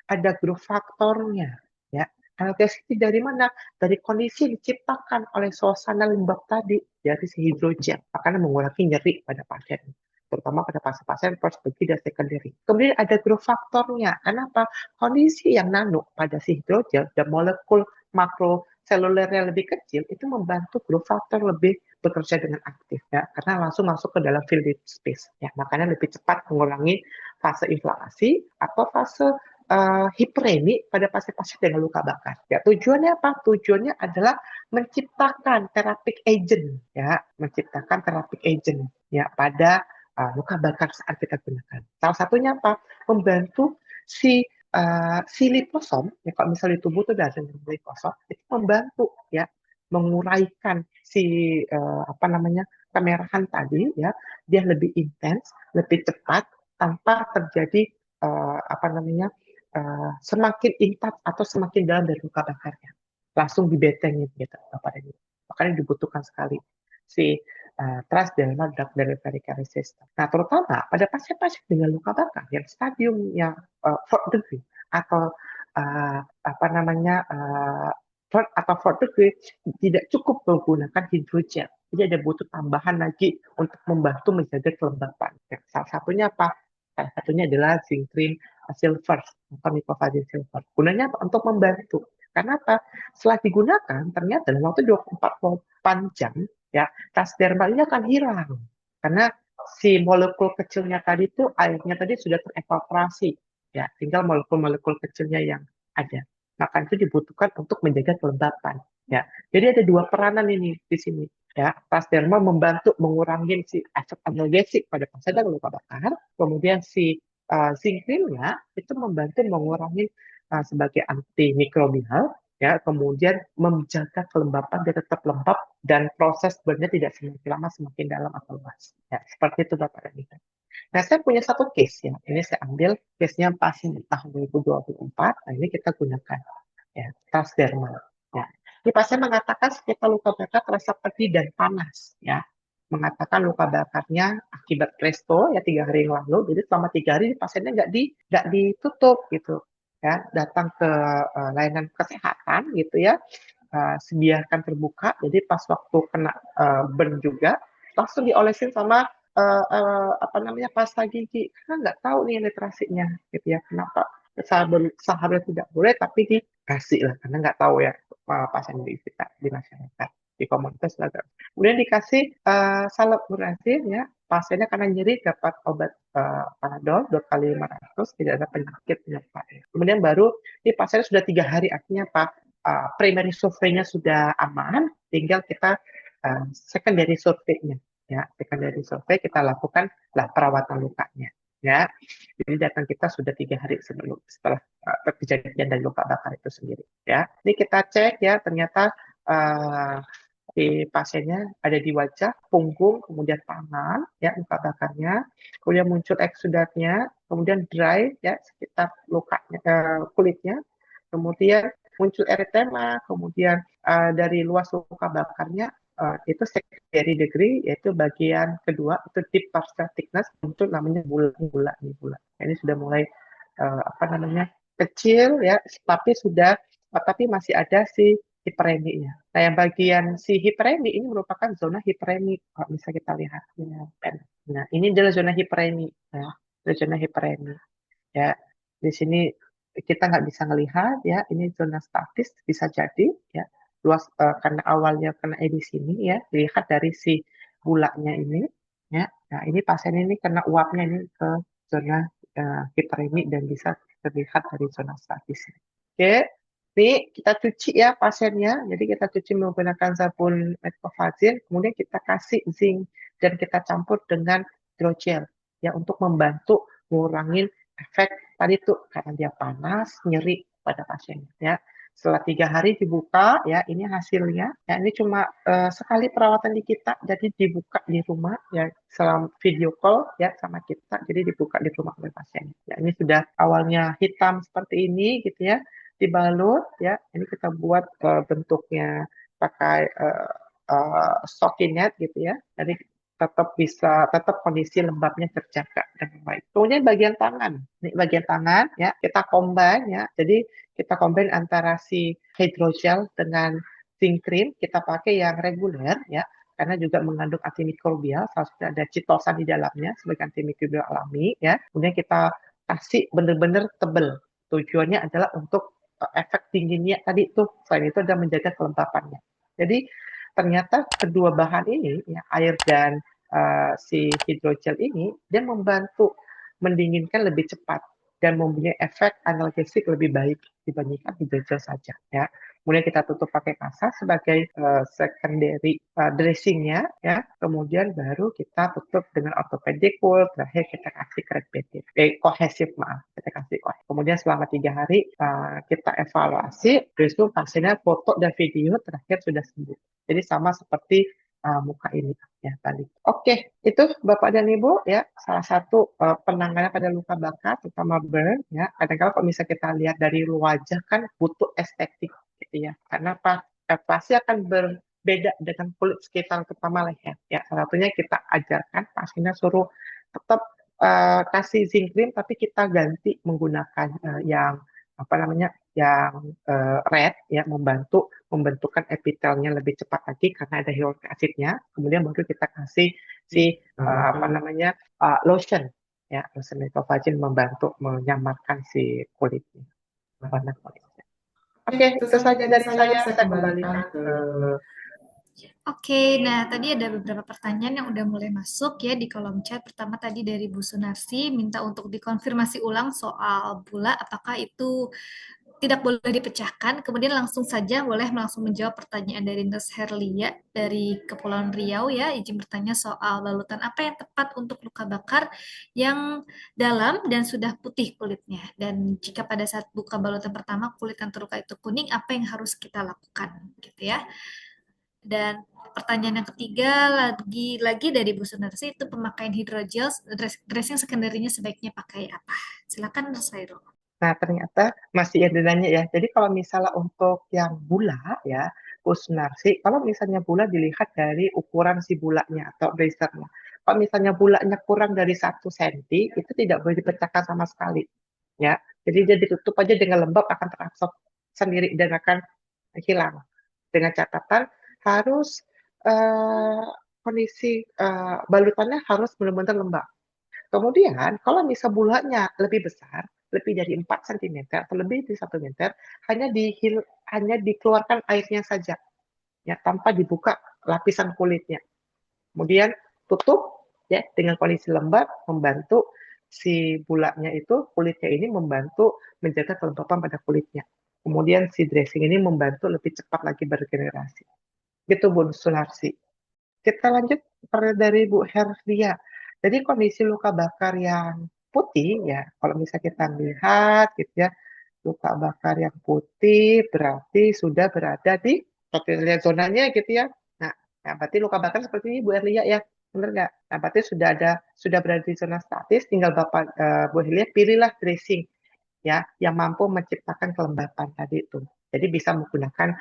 ada growth faktornya, ya. Analgesik dari mana? Dari kondisi yang diciptakan oleh suasana lembab tadi dari si hidrogel, akan mengurangi nyeri pada pasien. terutama pada pasien-pasien first degree dan secondary. Kemudian ada growth faktornya. Kenapa? Kondisi yang nano pada si hidrogel dan molekul makroselulernya lebih kecil itu membantu growth factor lebih bekerja dengan aktif ya, karena langsung masuk ke dalam fluid space ya, makanya lebih cepat mengurangi fase inflamasi atau fase hiperemi pada pasien-pasien dengan luka bakar. Ya, tujuannya apa? Tujuannya adalah menciptakan therapeutic agent, ya, menciptakan therapeutic agent, ya, pada luka bakar saat kita gunakan. Salah satunya apa? Membantu si liposom, ya, kalau misalnya di tubuh itu ada liposom, itu membantu, ya, menguraikan apa namanya kemerahan tadi, ya, dia lebih intens, lebih cepat tanpa terjadi apa namanya semakin intat atau semakin dalam dari luka bakarnya. Langsung dibetengin gitu Bapak Ibu. Makanya dibutuhkan sekali si transdermal drug delivery system. Nah, terutama pada pasien-pasien dengan luka bakar yang stadium yang fourth degree atau apa namanya third atau fourth degree tidak cukup menggunakan hidrogel. Jadi ada butuh tambahan lagi untuk membantu menjaga kelembapan. Ya, salah satunya apa? Salah satunya adalah zinc cream silver atau microfazin silver. Gunanya apa? Untuk membantu. Karena apa? Setelah digunakan, ternyata dalam waktu 24 jam, ya, transdermal ini akan hilang. Karena si molekul kecilnya tadi itu, airnya tadi sudah terevaporasi. Ya, tinggal molekul-molekul kecilnya yang ada. Maka itu dibutuhkan untuk menjaga kelembapan. Ya, jadi ada dua peranan ini di sini. Ya, transdermal membantu mengurangi si efek analgesik pada pasien dengan luka bakar, kemudian si zinc creamnya itu membantu mengurangi sebagai antimikrobial, ya, kemudian menjaga kelembapan dia tetap lembab dan proses burn-nya tidak semakin lama semakin dalam atau luas. Ya, seperti itu Bapak dan Ibu. Nah, saya punya satu case ya. Ini saya ambil case-nya pasien di tahun 2024. Nah, ini kita gunakan ya, transdermal. Ya. Ini pasien mengatakan sekitar luka bakar terasa pedih dan panas ya. Mengatakan luka bakarnya akibat presto ya 3 hari yang lalu. Jadi selama 3 hari pasiennya nggak ditutup gitu ya. Datang ke layanan kesehatan gitu ya. Sediakan terbuka. Jadi pas waktu kena burn juga langsung diolesin sama apa namanya pasta gigi, karena nggak tahu nih literasinya gitu ya, kenapa seharusnya tidak boleh tapi dikasih lah, karena nggak tahu ya pasien di kita di masyarakat di komunitas lah. Kemudian dikasih salep muracil ya, pasiennya karena nyeri dapat obat Panadol 2 kali 500, tidak ada penyakit penyerta. Kemudian baru ini pasiennya sudah 3 hari, artinya apa? Primary survey-nya sudah aman, tinggal kita secondary survey-nya. Ya, secondary survey kita lakukan lah perawatan lukanya. Ya, jadi datang kita sudah 3 hari sebelum setelah kejadian dari luka bakar itu sendiri. Ya, ini kita cek ya, ternyata di pasiennya ada di wajah, punggung, kemudian tangan, ya luka bakarnya, kemudian muncul eksudatnya, kemudian dry ya sekitar lukanya kulitnya, kemudian muncul eritema, kemudian dari luas luka bakarnya itu secondary degree, yaitu bagian kedua itu deep partial thickness, untuk namanya bulat. Ini sudah mulai apa namanya kecil ya, tapi masih ada si hipereminya. Nah, yang bagian si hiperemi ini merupakan zona hiperemi kalau bisa kita lihat. Nah, ini adalah zona hiperemi ya, zona hiperemi ya. Di sini kita nggak bisa melihat ya, ini zona statis bisa jadi ya, luas karena awalnya kena di sini ya, dilihat dari si bulanya ini ya. Nah, ini pasien ini kena uapnya ini ke zona hiperemi dan bisa terlihat dari zona statis. Oke, ini kita cuci ya pasiennya. Jadi kita cuci menggunakan sabun meclofazin, kemudian kita kasih zinc dan kita campur dengan hidrogel ya untuk membantu mengurangi efek tadi tuh karena dia panas, nyeri pada pasiennya ya. Setelah 3 hari dibuka ya, ini hasilnya. Ya, ini cuma sekali perawatan di kita, jadi dibuka di rumah ya, selama video call ya sama kita, jadi dibuka di rumah oleh pasien. Ya, ini sudah awalnya hitam seperti ini gitu ya, dibalut ya. Ini kita buat bentuknya pakai stocking net gitu ya. Jadi tetap kondisi lembabnya terjaga dengan baik. Kemudian bagian tangan, ini bagian tangan ya kita combine ya. Jadi kita combine antara si hydrogel dengan zinc cream, kita pakai yang reguler ya. karena juga mengandung antimikrobial, salah satunya ada chitosan di dalamnya sebagai antimikrobial alami ya. Kemudian kita kasih benar-benar tebel. Tujuannya adalah untuk efek dinginnya tadi tuh. Selain itu ada menjaga kelembapannya. Jadi ternyata kedua bahan ini, ya, air dan si hidrogel ini, dia membantu mendinginkan lebih cepat dan mempunyai efek analgesik lebih baik dibandingkan hidrogel saja. Ya. Kemudian kita tutup pakai kasa sebagai secondary dressingnya, ya. Kemudian baru kita tutup dengan orthopedic wool. Terakhir kita kasih kohesif, maaf, kita kasih kohesif. Kemudian selama 3 hari kita evaluasi, besok pasiennya foto dan video terakhir sudah sembuh. Jadi sama seperti muka ini ya tadi. Oke, itu Bapak dan Ibu ya salah satu penanganan pada luka bakar terutama burn ya. Kadang-kadang kalau misalnya kita lihat dari wajah kan butuh estetik gitu ya. Karena apa? Pasti akan berbeda dengan kulit sekitar terutama leher ya. Salah satunya kita ajarkan pasiennya suruh tetap kasih zinc cream tapi kita ganti menggunakan yang apa namanya yang red ya, membantu membentukkan epitelnya lebih cepat lagi karena ada hyaluronic acidnya. Kemudian baru kita kasih si apa namanya lotion ya, lotion Ecovagin membantu menyamarkan si kulitnya, warna kulitnya. Oke, itu saja dari saya kembalikan ke Oke, nah tadi ada beberapa pertanyaan yang udah mulai masuk ya di kolom chat. Pertama tadi dari Bu Sunarsi minta untuk dikonfirmasi ulang soal bula, apakah itu tidak boleh dipecahkan. Kemudian langsung saja boleh langsung menjawab pertanyaan dari Nurse Herlia dari Kepulauan Riau ya. Izin bertanya soal larutan apa yang tepat untuk luka bakar yang dalam dan sudah putih kulitnya. Dan jika pada saat buka balutan pertama kulit yang terluka itu kuning, apa yang harus kita lakukan gitu ya. Dan pertanyaan yang ketiga lagi dari Bu Sunarsi itu pemakaian hidrogel dressing secondary-nya sebaiknya pakai apa? Silakan Nurse Hairul. Nah, ternyata masih ada nanya ya. Jadi kalau misalnya untuk yang bula ya, Sunarsi, kalau misalnya bula dilihat dari ukuran si bulanya atau bracernya. Kalau misalnya bulanya kurang dari 1 cm, itu tidak boleh dipecahkan sama sekali. Ya, jadi dia ditutup aja dengan lembab akan terabsorb sendiri dan akan hilang. Dengan catatan harus kondisi balutannya harus benar-benar lembab. Kemudian, kalau misal bulanya lebih besar, lebih dari 4 cm atau lebih dari 1 meter, hanya dikeluarkan airnya saja, ya, tanpa dibuka lapisan kulitnya. Kemudian tutup ya dengan kondisi lembab, membantu si bulanya itu, kulitnya ini membantu menjaga kelembapan pada kulitnya. Kemudian si dressing ini membantu lebih cepat lagi berregenerasi. Gitu Bu Sunarsi. Kita lanjut dari Bu Herlia. Jadi kondisi luka bakar yang putih ya, kalau misalnya kita lihat gitu ya, luka bakar yang putih berarti sudah berada di, kalau kita lihat zonanya gitu ya. Nah, berarti luka bakar seperti ini Bu Herlia ya, benar nggak? Nah, berarti sudah berada di zona statis, tinggal Bapak Bu Herlia pilihlah dressing ya yang mampu menciptakan kelembapan tadi itu. Jadi bisa menggunakan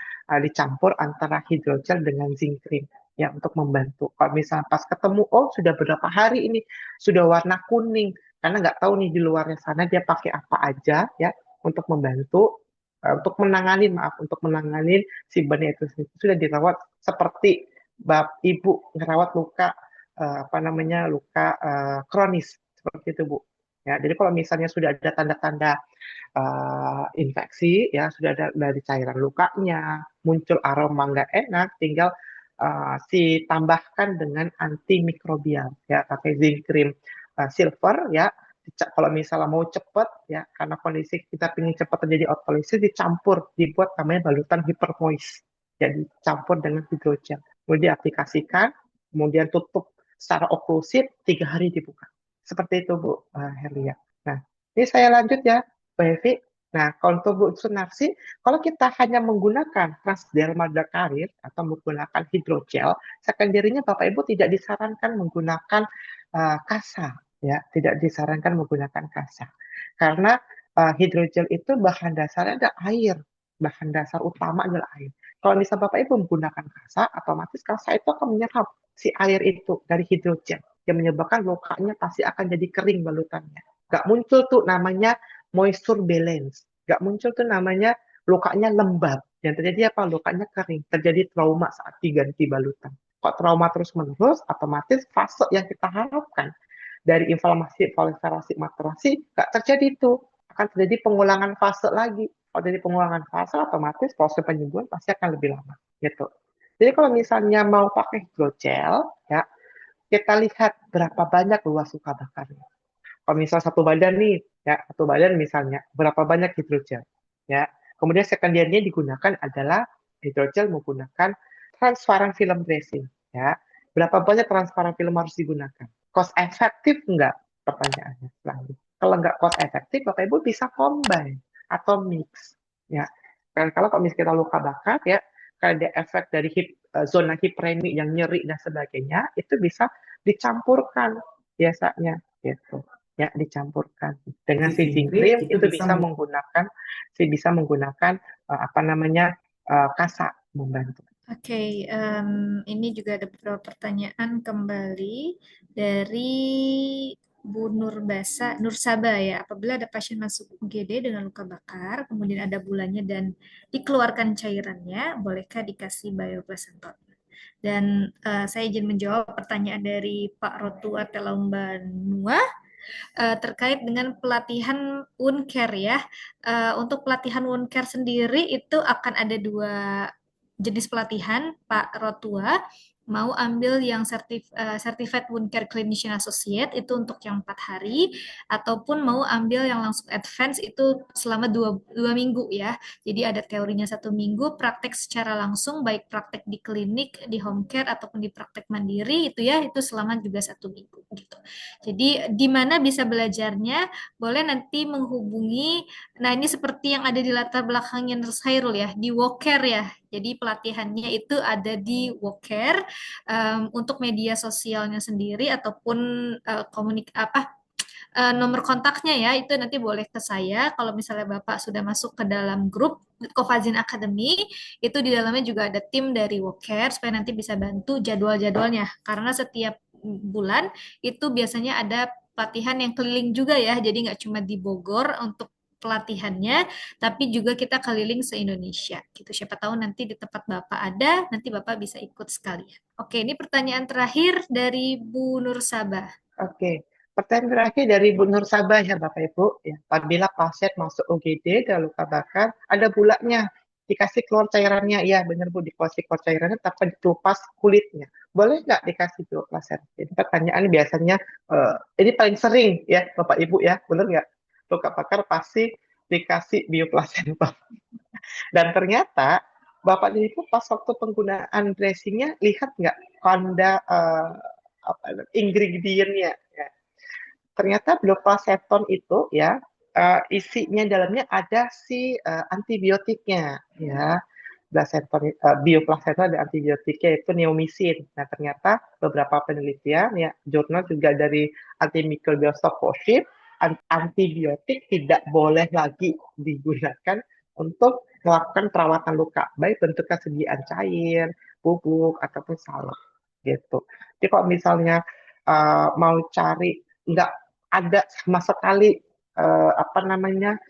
dicampur antara hidrogel dengan zinc cream ya untuk membantu. Kalau misalnya pas ketemu, oh sudah berapa hari ini sudah warna kuning, karena nggak tahu nih di luarnya sana dia pakai apa aja ya untuk membantu untuk menangani si benih itu sudah dirawat seperti ibu ngerawat luka apa namanya luka kronis seperti itu Bu. Ya, jadi kalau misalnya sudah ada tanda-tanda infeksi, ya sudah ada dari cairan lukanya, muncul aroma nggak enak, tinggal si tambahkan dengan antimikrobial, ya pakai zinc cream silver, ya. Kalau misalnya mau cepat, ya karena kondisi kita ingin cepat terjadi autolisis, dicampur, dibuat namanya balutan hypermoist, jadi campur dengan hidrogel, kemudian diaplikasikan, kemudian tutup secara oklusif, 3 hari dibuka. Seperti itu Bu Herlia. Nah, ini saya lanjut ya, Bu Evi. Nah, kalau untuk Bu Sunarsi, kalau kita hanya menggunakan transdermal karir atau menggunakan hidrogel, secondary-nya Bapak Ibu tidak disarankan menggunakan kasa, ya, tidak disarankan menggunakan kasa. Karena hidrogel itu bahan dasarnya ada air, bahan dasar utama adalah air. Kalau misalnya Bapak Ibu menggunakan kasa, otomatis kasa itu akan menyerap si air itu dari hidrogel yang menyebabkan lukanya pasti akan jadi kering balutannya. Gak muncul tuh namanya moisture balance. Gak muncul tuh namanya lukanya lembab. Yang terjadi apa? Lukanya kering. Terjadi trauma saat diganti balutan. Kalau trauma terus-menerus, otomatis fase yang kita harapkan dari inflamasi, proliferasi, maturasi, nggak terjadi itu. Akan terjadi pengulangan fase lagi. Kalau jadi pengulangan fase, otomatis proses penyembuhan pasti akan lebih lama. Gitu. Jadi kalau misalnya mau pakai hidrogel, ya kita lihat berapa banyak luas luka bakarnya. Kalau misal satu badan nih, ya satu badan misalnya, berapa banyak hidrogel, ya. Kemudian sekundernya digunakan adalah hidrogel menggunakan transparan film dressing, ya. Berapa banyak transparan film harus digunakan? Cost efektif enggak? Pertanyaannya selalu. Kalau enggak cost efektif, Bapak Ibu bisa combine atau mix, ya. Dan kalau misalnya kita luka bakar, ya, kalau ada efek dari zona hiperemi yang nyeri dan sebagainya, itu bisa dicampurkan biasanya, gitu ya dicampurkan dengan stitching cream itu bisa menggunakan apa namanya kasa membantu. Oke, ini juga ada beberapa pertanyaan kembali dari Bu Nursaba ya. Apabila ada pasien masuk UGD dengan luka bakar, kemudian ada bulannya dan dikeluarkan cairannya, bolehkah dikasih bioplacental? Dan saya izin menjawab pertanyaan dari Pak Rotua Telombanua terkait dengan pelatihan wound care ya. Untuk pelatihan wound care sendiri itu akan ada dua jenis pelatihan, Pak Rotua. Mau ambil yang Certified Wound Care Clinician Associate itu untuk yang 4 hari, ataupun mau ambil yang langsung advance itu selama dua minggu ya. Jadi ada teorinya 1 minggu, praktek secara langsung, baik praktek di klinik, di home care, ataupun di praktek mandiri itu ya, itu selama juga 1 minggu gitu. Jadi di mana bisa belajarnya, boleh nanti menghubungi, nah ini seperti yang ada di latar belakangnya Nurse Khairul ya, di Woker ya. Jadi pelatihannya itu ada di Woker, untuk media sosialnya sendiri ataupun nomor kontaknya ya itu nanti boleh ke saya kalau misalnya Bapak sudah masuk ke dalam grup Covazin Academy itu di dalamnya juga ada tim dari Woker supaya nanti bisa bantu jadwal-jadwalnya karena setiap bulan itu biasanya ada pelatihan yang keliling juga ya jadi nggak cuma di Bogor untuk pelatihannya tapi juga kita keliling se-Indonesia gitu siapa tahu nanti di tempat Bapak ada nanti Bapak bisa ikut sekalian. Oke ini pertanyaan terakhir dari Bu Nur Sabah. Oke, pertanyaan terakhir dari Bu Nur Sabah ya Bapak Ibu. Ya, apabila pasien masuk UGD dan luka bakar, ada bulanya, dikasih keluar cairannya. Ya benar Bu, dikasih keluar cairannya tanpa dikelupas kulitnya. Boleh nggak dikasih bioplasen? Jadi pertanyaan biasanya, ini paling sering ya Bapak Ibu ya, benar nggak? Luka bakar pasti dikasih bioplasen. Dan ternyata Bapak dan Ibu pas waktu penggunaan dressingnya lihat nggak kanda ingredientnya ya. Ternyata Blopaceton itu ya isinya dalamnya ada si antibiotiknya ya. Bioplacental ada antibiotiknya itu neomycin. Nah ternyata beberapa penelitian ya jurnal juga dari Antimicrobial Stewardship antibiotik tidak boleh lagi digunakan untuk melakukan perawatan luka, baik bentuknya sediaan cair, bubuk ataupun salep gitu. Jadi kalau misalnya mau cari nggak ada sama sekali apa namanya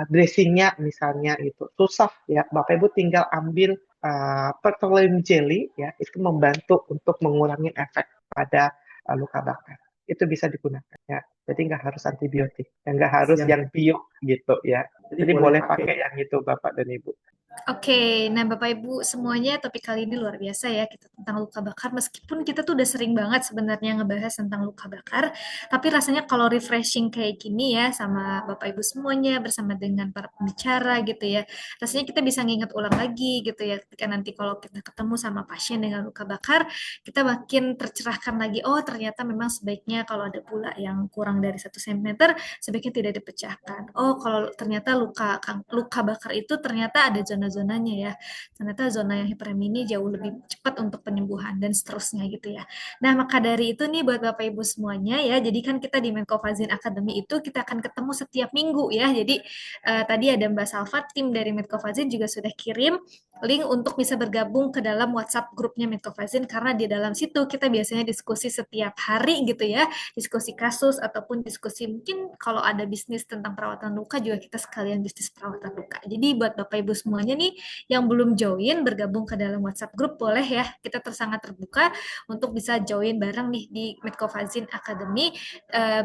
dressingnya misalnya itu susah ya Bapak Ibu tinggal ambil petroleum jelly ya itu membantu untuk mengurangi efek pada luka bakar itu bisa digunakan ya jadi nggak harus antibiotik dan nggak harus yang bio gitu ya jadi boleh pakai yang itu Bapak dan Ibu. Oke, nah Bapak Ibu semuanya topik kali ini luar biasa ya kita tentang luka bakar. Meskipun kita tuh udah sering banget sebenarnya ngebahas tentang luka bakar, tapi rasanya kalau refreshing kayak gini ya sama Bapak Ibu semuanya bersama dengan para pembicara gitu ya, rasanya kita bisa nginget ulang lagi gitu ya. Ketika nanti kalau kita ketemu sama pasien dengan luka bakar, kita makin tercerahkan lagi. Oh ternyata memang sebaiknya kalau ada pula yang kurang dari 1 cm, sebaiknya tidak dipecahkan. Oh kalau ternyata luka bakar itu ternyata ada zona-zonanya ya. Ternyata zona yang hiperemi ini jauh lebih cepat untuk penyembuhan dan seterusnya gitu ya. Nah, maka dari itu nih buat Bapak Ibu semuanya ya, jadi kan kita di Medcovazin Academy itu kita akan ketemu setiap minggu ya. Jadi tadi ada Mbak Salva, tim dari Medcovazin juga sudah kirim link untuk bisa bergabung ke dalam WhatsApp grupnya Medcovazin karena di dalam situ kita biasanya diskusi setiap hari gitu ya, diskusi kasus ataupun diskusi mungkin kalau ada bisnis tentang perawatan luka juga kita sekalian bisnis perawatan luka. Jadi buat Bapak Ibu semuanya nih yang belum join bergabung ke dalam WhatsApp grup boleh ya, kita sangat terbuka untuk bisa join bareng nih di Medcovazin Academy.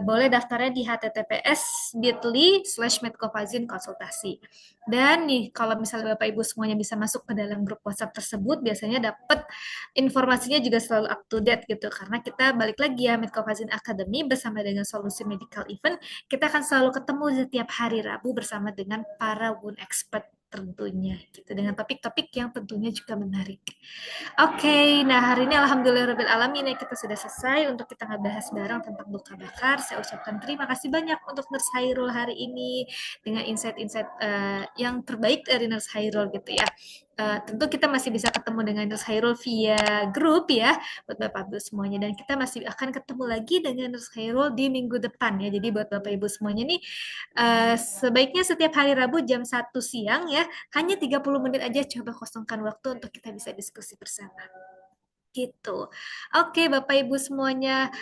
Boleh daftarnya di https://bit.ly/medcovazin konsultasi. Dan nih, kalau misalnya Bapak Ibu semuanya bisa masuk ke dalam grup WhatsApp tersebut, biasanya dapat informasinya juga selalu up to date gitu. Karena kita balik lagi ya, Medcovazin Academy bersama dengan Solusi Medical Event, kita akan selalu ketemu setiap hari Rabu bersama dengan para wound expert tentunya gitu dengan topik-topik yang tentunya juga menarik. Oke, nah hari ini alhamdulillahirabbil alamin ya kita sudah selesai untuk kita ngebahas bareng tentang luka bakar. Saya ucapkan terima kasih banyak untuk Nurse Hairul hari ini dengan insight-insight yang terbaik dari Nurse Hairul gitu ya. Tentu kita masih bisa ketemu dengan Nurse Hairul via grup ya buat Bapak Ibu semuanya dan kita masih akan ketemu lagi dengan Nurse Hairul di minggu depan ya. Jadi buat Bapak Ibu semuanya nih sebaiknya setiap hari Rabu jam 1 siang ya, hanya 30 menit aja coba kosongkan waktu untuk kita bisa diskusi bersama. Gitu. Oke, Bapak Ibu semuanya,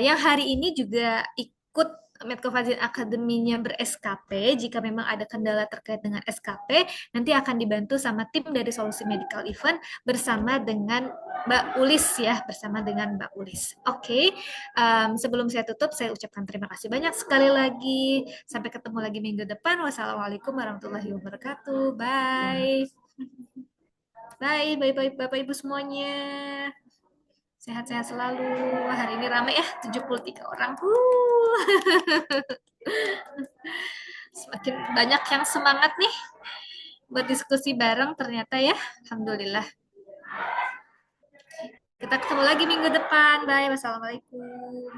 yang hari ini juga ikut Medcovazin Academy-nya ber-SKP, jika memang ada kendala terkait dengan SKP, nanti akan dibantu sama tim dari Solusi Medical Event bersama dengan Mbak Ulis ya, bersama dengan Mbak Ulis. Oke, sebelum saya tutup, saya ucapkan terima kasih banyak sekali lagi. Sampai ketemu lagi minggu depan. Wassalamualaikum warahmatullahi wabarakatuh. Bye. Bye, bye, Bapak Ibu semuanya. Sehat-sehat selalu. Wah, hari ini ramai ya, 73 orang. Semakin banyak yang semangat nih buat diskusi bareng ternyata ya. Alhamdulillah. Kita ketemu lagi minggu depan. Bye. Wassalamualaikum.